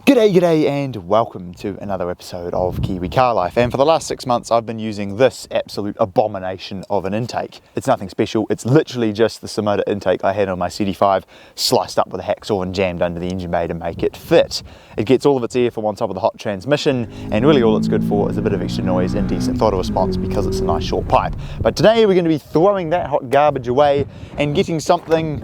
G'day and welcome to another episode of Kiwi Car Life. And for the last 6 months I've been using this absolute abomination of an intake. It's nothing special, it's literally just the Simoda intake I had on my CD5 sliced up with a hacksaw and jammed under the engine bay to make it fit. It gets all of its air from on top of the hot transmission, and really all it's good for is a bit of extra noise and decent throttle response because it's a nice short pipe. But today we're going to be throwing that hot garbage away and getting something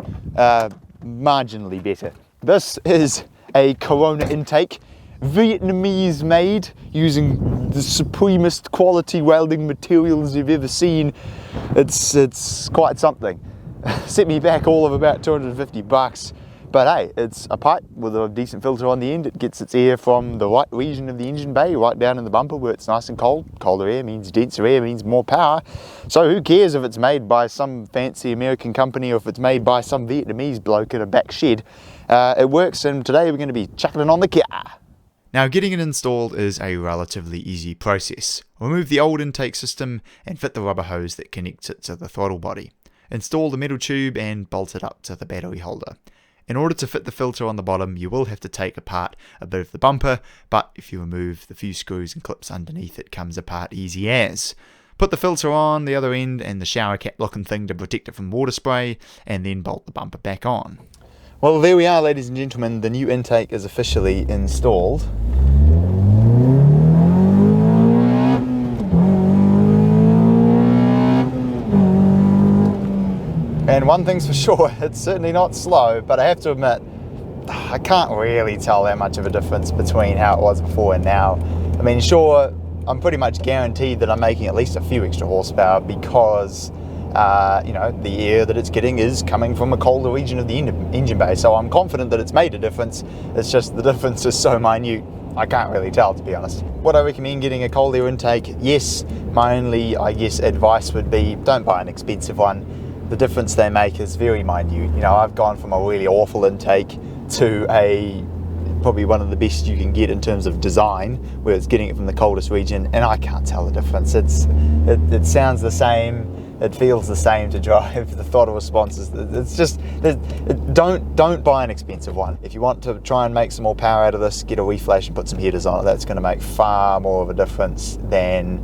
marginally better. This is a Corona intake, Vietnamese made, using the supremest quality welding materials you've ever seen. It's quite something. Set me back all of about 250 bucks, but hey, it's a pipe with a decent filter on the end. It gets its air from the right region of the engine bay, right down in the bumper where it's nice and cold. Colder air means denser air means more power. So who cares if it's made by some fancy American company or if it's made by some Vietnamese bloke in a back shed. It works, and today we're going to be chucking it on the car. Now, getting it installed is a relatively easy process. Remove the old intake system and fit the rubber hose that connects it to the throttle body. Install the metal tube and bolt it up to the battery holder. In order to fit the filter on the bottom, you will have to take apart a bit of the bumper, but if you remove the few screws and clips underneath, it comes apart easy as. Put the filter on the other end and the shower cap looking thing to protect it from water spray, and then bolt the bumper back on. Well, there we are, ladies and gentlemen. The new intake is officially installed. And one thing's for sure, it's certainly not slow, but I have to admit, I can't really tell that much of a difference between how it was before and now. I mean, sure, I'm pretty much guaranteed that I'm making at least a few extra horsepower because the air that it's getting is coming from a colder region of the engine bay, so I'm confident that it's made a difference. It's just the difference is so minute, I can't really tell, to be honest. Would I recommend getting a cold air intake? Yes. My only, advice would be don't buy an expensive one. The difference they make is very minute. You know, I've gone from a really awful intake to probably one of the best you can get in terms of design, where it's getting it from the coldest region, and I can't tell the difference. It sounds the same. It feels the same to drive. The throttle responses, it's just, don't buy an expensive one. If you want to try and make some more power out of this, get a reflash and put some headers on it. That's going to make far more of a difference than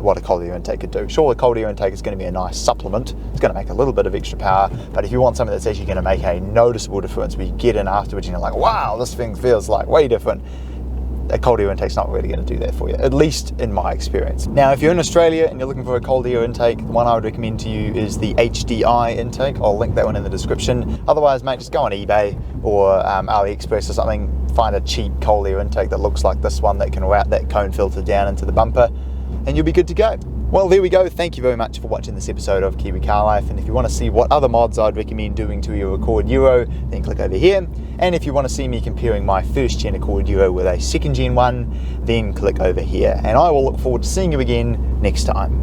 what a cold air intake could do. Sure, the cold air intake is going to be a nice supplement. It's going to make a little bit of extra power, but if you want something that's actually going to make a noticeable difference, where you get in afterwards and you're like, wow, this thing feels like way different, a cold air intake's not really going to do that for you, at least in my experience. Now, if you're in Australia and you're looking for a cold air intake, the one I would recommend to you is the HDI intake. I'll link that one in the description. Otherwise, mate, just go on eBay or AliExpress or something, find a cheap cold air intake that looks like this one that can route that cone filter down into the bumper, and you'll be good to go. Well, there we go. Thank you very much for watching this episode of Kiwi Car Life, and if you want to see what other mods I'd recommend doing to your Accord Euro, then click over here. And if you want to see me comparing my first gen Accord Euro with a second gen one, then click over here. And I will look forward to seeing you again next time.